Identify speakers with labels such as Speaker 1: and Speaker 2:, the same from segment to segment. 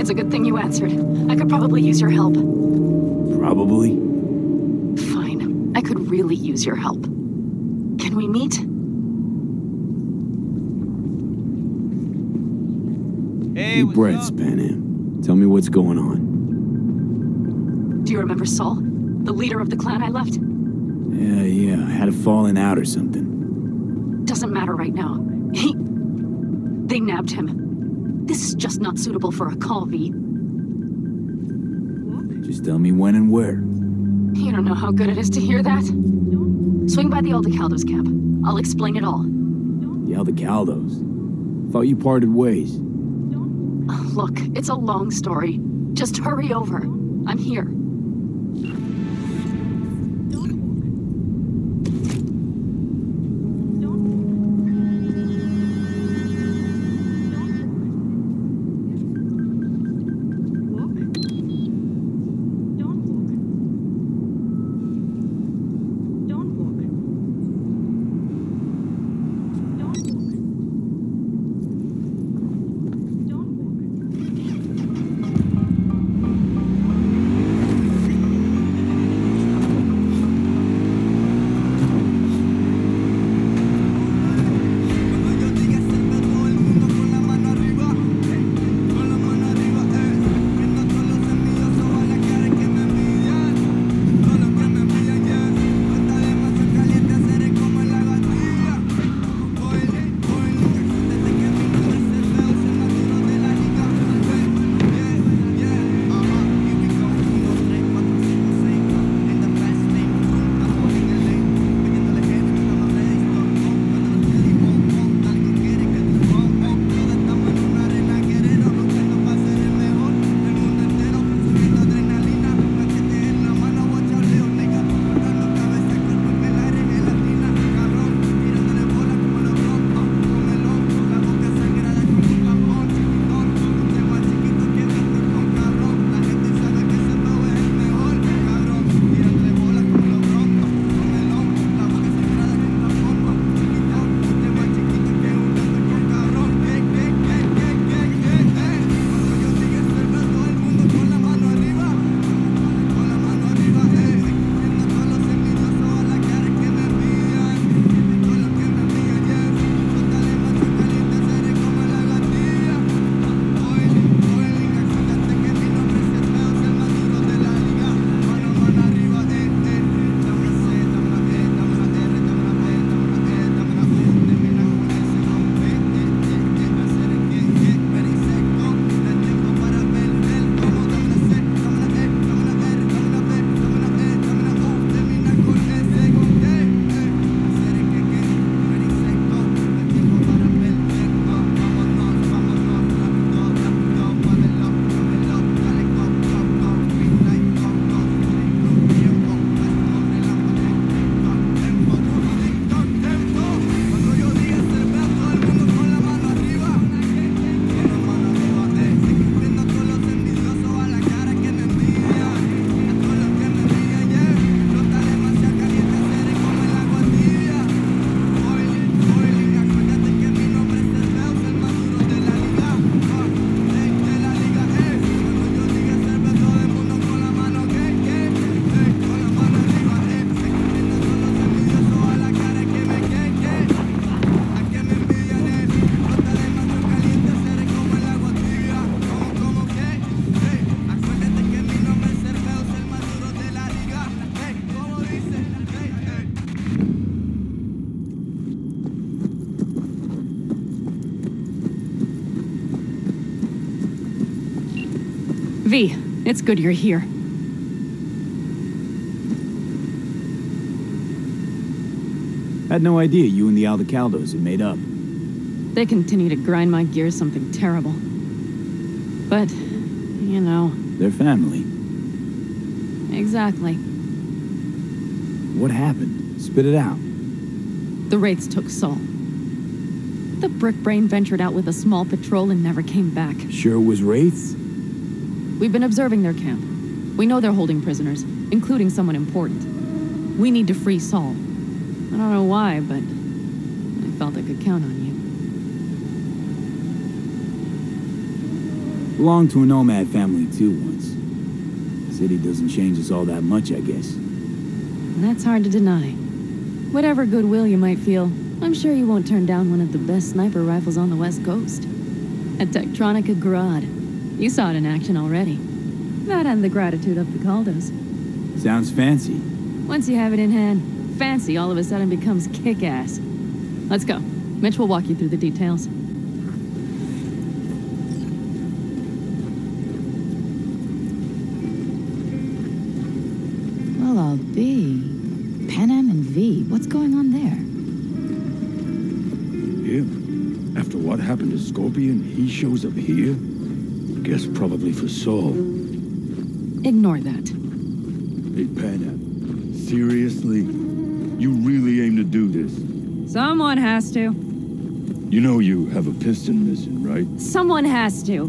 Speaker 1: It's a good thing you answered. I could probably use your help.
Speaker 2: Probably?
Speaker 1: Fine. I could really use your help. Can we meet?
Speaker 3: Hey,
Speaker 2: Deep breaths, Panam. Tell me what's going on.
Speaker 1: Do you remember Saul? The leader of the clan I left?
Speaker 2: Yeah, I had a falling out or something.
Speaker 1: Doesn't matter right now. They nabbed him. This is just not suitable for a call, V.
Speaker 2: Just tell me when and where.
Speaker 1: You don't know how good it is to hear that? Swing by the Aldecaldos camp. I'll explain it all.
Speaker 2: The Aldecaldos? Thought you parted ways.
Speaker 1: Look, it's a long story. Just hurry over. I'm here. V, it's good you're here.
Speaker 2: Had no idea you and the Aldecaldos had made up.
Speaker 1: They continue to grind my gears something terrible. But, you know...
Speaker 2: They're family.
Speaker 1: Exactly.
Speaker 2: What happened? Spit it out.
Speaker 1: The Wraiths took Saul. The Brick Brain ventured out with a small patrol and never came back.
Speaker 2: Sure it was Wraiths?
Speaker 1: We've been observing their camp. We know they're holding prisoners, including someone important. We need to free Saul. I don't know why, but I felt I could count on you.
Speaker 2: Belonged to a nomad family too once. City doesn't change us all that much, I guess.
Speaker 1: That's hard to deny. Whatever goodwill you might feel, I'm sure you won't turn down one of the best sniper rifles on the West Coast. A Tektronica Grad. You saw it in action already. That and the gratitude of the Caldos.
Speaker 2: Sounds fancy.
Speaker 1: Once you have it in hand, fancy all of a sudden becomes kick-ass. Let's go. Mitch will walk you through the details.
Speaker 3: Well, I'll be. Panam and V, what's going on there?
Speaker 4: Yeah. After what happened to Scorpion, he shows up here? Guess probably for Saul.
Speaker 1: Ignore that.
Speaker 4: Hey, Panam. Seriously? You really aim to do this?
Speaker 1: Someone has to.
Speaker 4: You know you have a piston missing, right?
Speaker 1: Someone has to.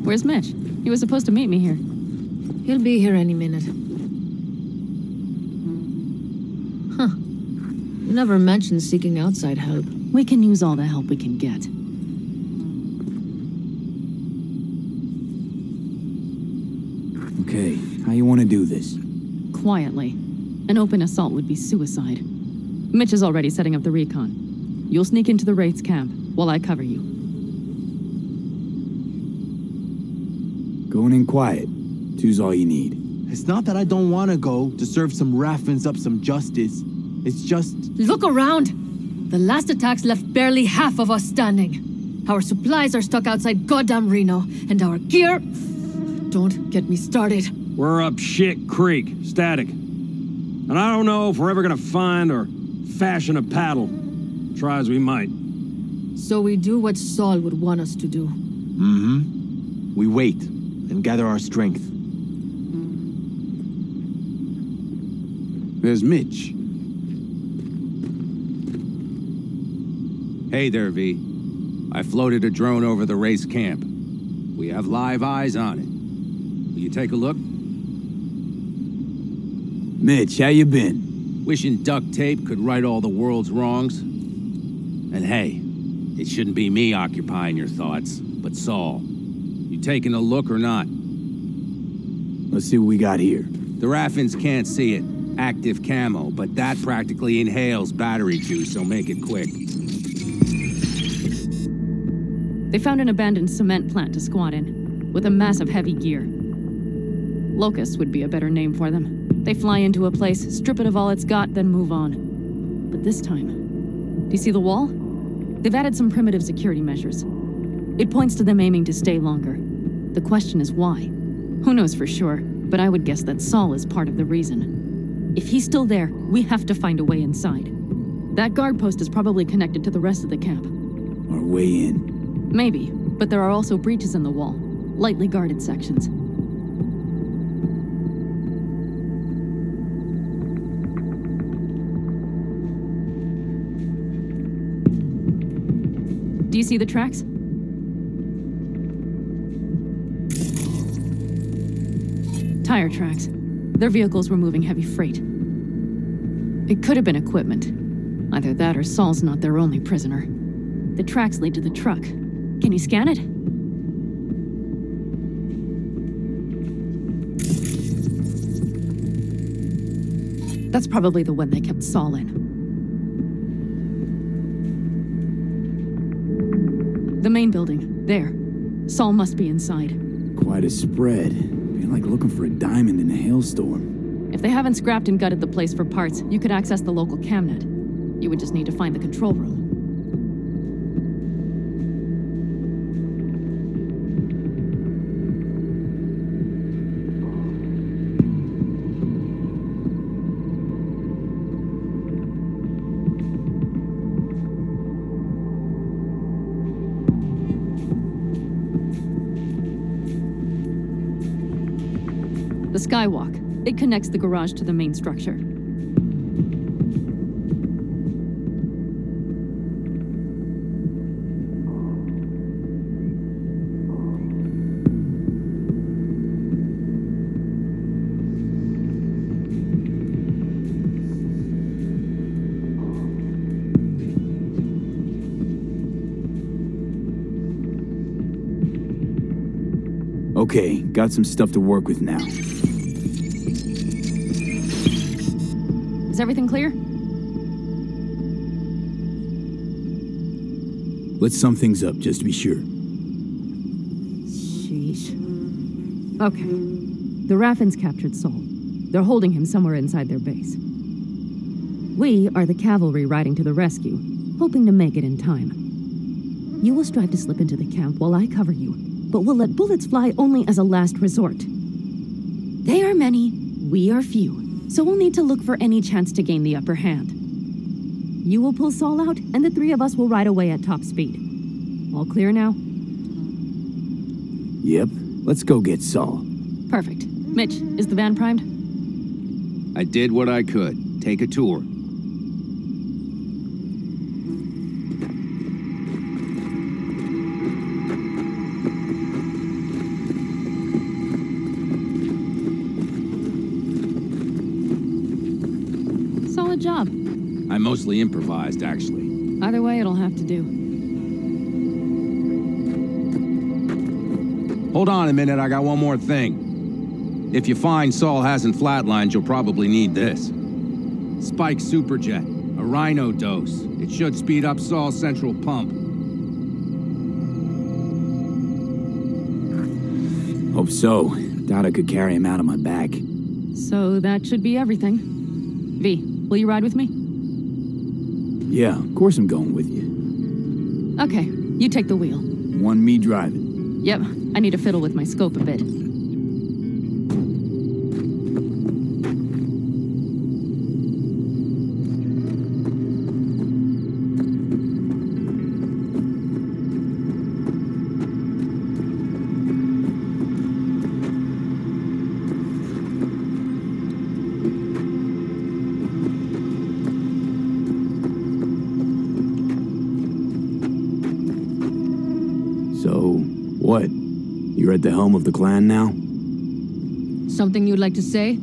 Speaker 1: Where's Mitch? He was supposed to meet me here.
Speaker 3: He'll be here any minute. Huh. You never mentioned seeking outside help.
Speaker 1: We can use all the help we can get.
Speaker 2: Okay, how you want to do this?
Speaker 1: Quietly. An open assault would be suicide. Mitch is already setting up the recon. You'll sneak into the Wraith's camp while I cover you.
Speaker 2: Going in quiet. Two's all you need.
Speaker 5: It's not that I don't want to go to serve some Raffens up some justice. It's just...
Speaker 6: Look around! The last attacks left barely half of us standing. Our supplies are stuck outside goddamn Reno, and our gear... Don't get me started.
Speaker 7: We're up shit creek, static. And I don't know if we're ever gonna find or fashion a paddle. Try as we might.
Speaker 6: So we do what Saul would want us to do.
Speaker 5: Mm-hmm. We wait and gather our strength.
Speaker 8: There's Mitch. Hey there, V. I floated a drone over the race camp. We have live eyes on it. Will you take a look?
Speaker 2: Mitch, how you been?
Speaker 8: Wishing duct tape could right all the world's wrongs. And hey, it shouldn't be me occupying your thoughts, but Saul. You taking a look or not?
Speaker 2: Let's see what we got here.
Speaker 8: The Raffens can't see it. Active camo, but that practically inhales battery juice, so make it quick.
Speaker 1: They found an abandoned cement plant to squat in, with a mass of heavy gear. Locusts would be a better name for them. They fly into a place, strip it of all it's got, then move on. But this time... Do you see the wall? They've added some primitive security measures. It points to them aiming to stay longer. The question is why? Who knows for sure, but I would guess that Saul is part of the reason. If he's still there, we have to find a way inside. That guard post is probably connected to the rest of the camp.
Speaker 2: Our way in.
Speaker 1: Maybe, but there are also breaches in the wall, lightly guarded sections. Do you see the tracks? Tire tracks. Their vehicles were moving heavy freight. It could have been equipment. Either that or Saul's not their only prisoner. The tracks lead to the truck. Can you scan it? That's probably the one they kept Saul in. The main building, there. Saul must be inside.
Speaker 2: Quite a spread. Being like looking for a diamond in a hailstorm.
Speaker 1: If they haven't scrapped and gutted the place for parts, you could access the local camnet. You would just need to find the control room. The skywalk. It connects the garage to the main structure.
Speaker 2: Okay, got some stuff to work with now.
Speaker 1: Is everything clear?
Speaker 2: Let's sum things up, just to be sure.
Speaker 1: Sheesh. Okay. The Raffens captured Saul. They're holding him somewhere inside their base. We are the cavalry riding to the rescue, hoping to make it in time. You will strive to slip into the camp while I cover you, but we'll let bullets fly only as a last resort. They are many, we are few, so we'll need to look for any chance to gain the upper hand. You will pull Saul out, and the three of us will ride away at top speed. All clear now?
Speaker 2: Yep, let's go get Saul.
Speaker 1: Perfect. Mitch, is the van primed?
Speaker 8: I did what I could. Take a tour.
Speaker 1: Solid job.
Speaker 8: I mostly improvised, actually.
Speaker 1: Either way, it'll have to do.
Speaker 8: Hold on a minute, I got one more thing. If you find Saul hasn't flatlined, you'll probably need this. Spike Superjet, a Rhino dose. It should speed up Saul's central pump.
Speaker 2: Hope so. Doubt I could carry him out on my back.
Speaker 1: So that should be everything. V, will you ride with me?
Speaker 2: Yeah, of course I'm going with you.
Speaker 1: Okay, you take the wheel.
Speaker 2: Want me driving?
Speaker 1: Yep, I need to fiddle with my scope a bit.
Speaker 2: What? You're at the helm of the clan now?
Speaker 6: Something you'd like to say?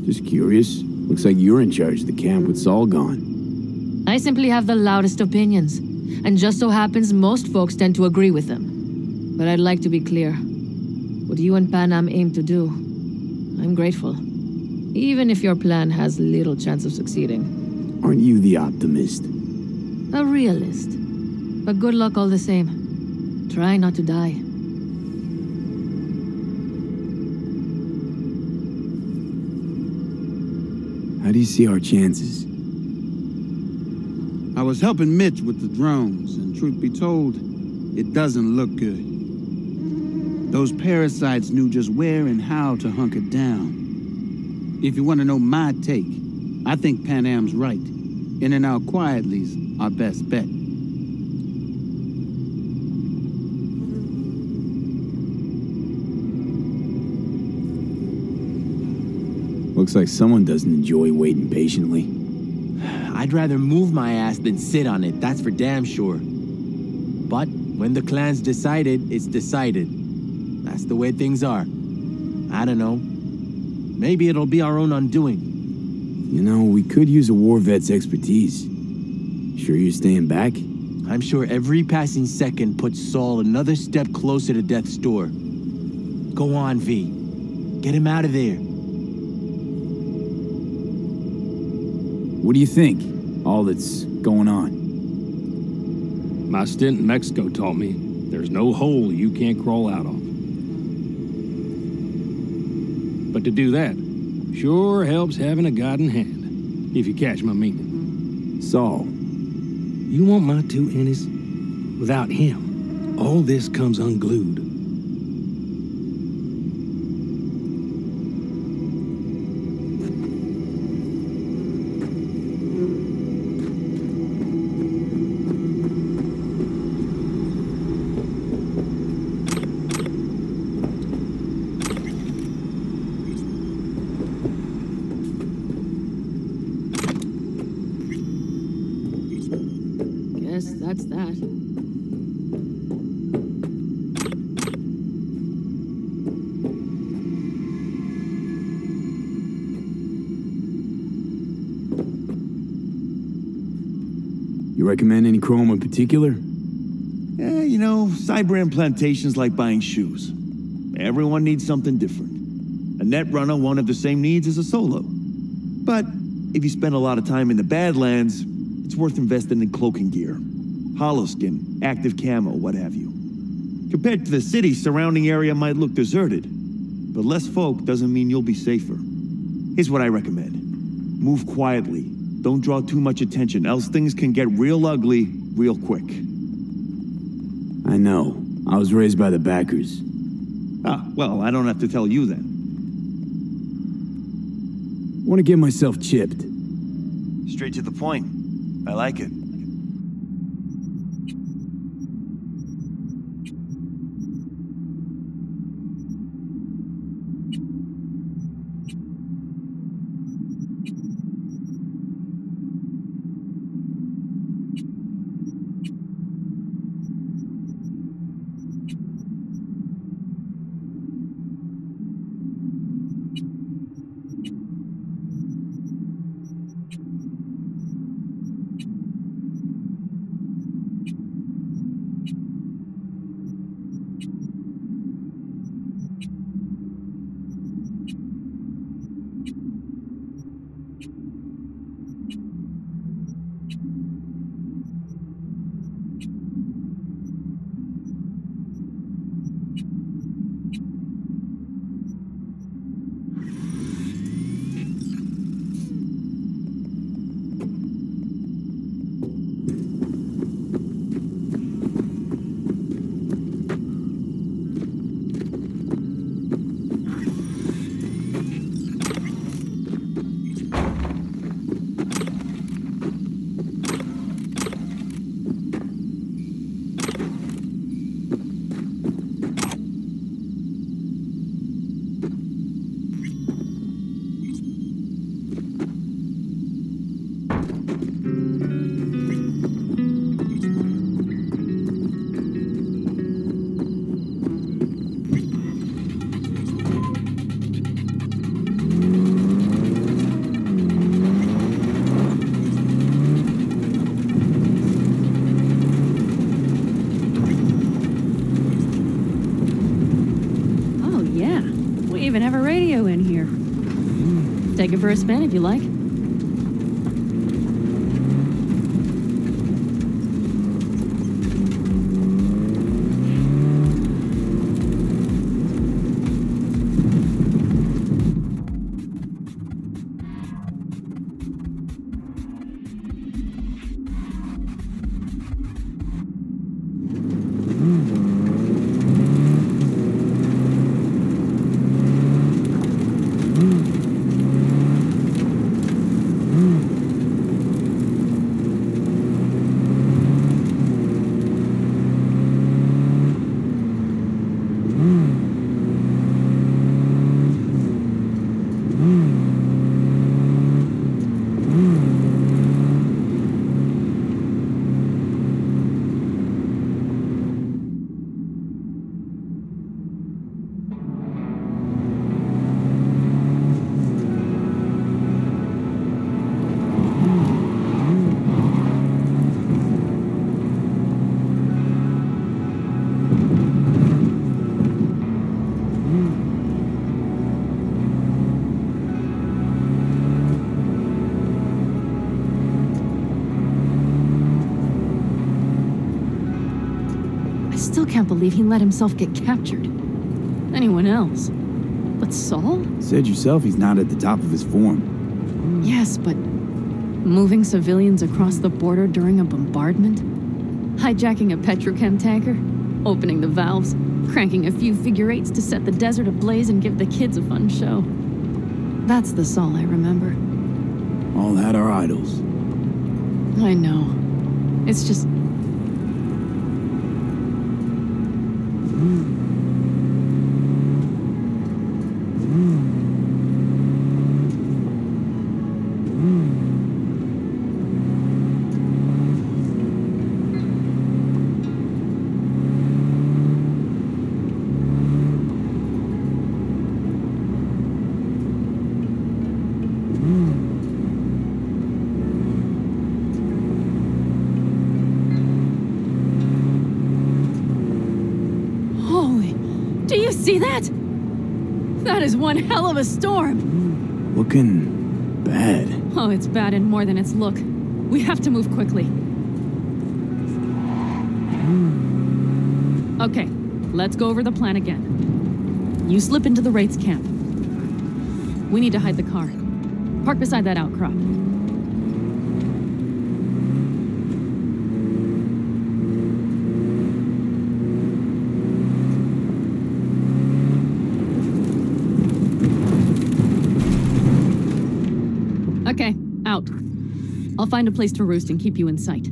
Speaker 2: Just curious. Looks like you're in charge of the camp with Saul gone.
Speaker 6: I simply have the loudest opinions, and just so happens most folks tend to agree with them. But I'd like to be clear. What you and Panam aim to do, I'm grateful. Even if your plan has little chance of succeeding.
Speaker 2: Aren't you the optimist?
Speaker 6: A realist. But good luck all the same. Try not to die.
Speaker 2: How do you see our chances?
Speaker 5: I was helping Mitch with the drones, and truth be told, it doesn't look good. Those parasites knew just where and how to hunker down. If you want to know my take, I think Panam's right. In and out quietly's our best bet.
Speaker 2: Looks like someone doesn't enjoy waiting patiently.
Speaker 9: I'd rather move my ass than sit on it, that's for damn sure. But when the clan's decided, it's decided. That's the way things are. I don't know. Maybe it'll be our own undoing.
Speaker 2: You know, we could use a war vet's expertise. Sure you're staying back?
Speaker 9: I'm sure every passing second puts Saul another step closer to death's door. Go on, V. Get him out of there.
Speaker 2: What do you think? All that's going on?
Speaker 7: My stint in Mexico taught me there's no hole you can't crawl out of. But to do that sure helps having a guiding hand, if you catch my meaning.
Speaker 2: Saul.
Speaker 7: You want my two innies? Without him, all this comes unglued.
Speaker 6: That's that.
Speaker 2: You recommend any chrome in particular?
Speaker 10: You know, cyber implantation's like buying shoes. Everyone needs something different. A net runner won't have the same needs as a solo. But if you spend a lot of time in the Badlands, it's worth investing in cloaking gear. Holoskin, active camo, what have you. Compared to the city, surrounding area might look deserted. But less folk doesn't mean you'll be safer. Here's what I recommend. Move quietly. Don't draw too much attention, else things can get real ugly real quick.
Speaker 2: I know. I was raised by the backers.
Speaker 10: Ah, well, I don't have to tell you then.
Speaker 2: Want to get myself chipped.
Speaker 10: Straight to the point. I like it.
Speaker 1: Even have a radio in here. Take it for a spin if you like. Can't believe he let himself get captured. Anyone else? But Saul?
Speaker 2: Said yourself he's not at the top of his form.
Speaker 1: Yes, but moving civilians across the border during a bombardment? Hijacking a petrochem tanker? Opening the valves? Cranking a few figure eights to set the desert ablaze and give the kids a fun show? That's the Saul I remember.
Speaker 2: All had our idols.
Speaker 1: I know. It's just... that? That is one hell of a storm.
Speaker 2: Looking bad.
Speaker 1: Oh, it's bad and more than its look. We have to move quickly. Okay, let's go over the plan again. You slip into the Wraith's camp. We need to hide the car. Park beside that outcrop. Okay, out. I'll find a place to roost and keep you in sight.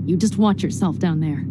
Speaker 1: You just watch yourself down there.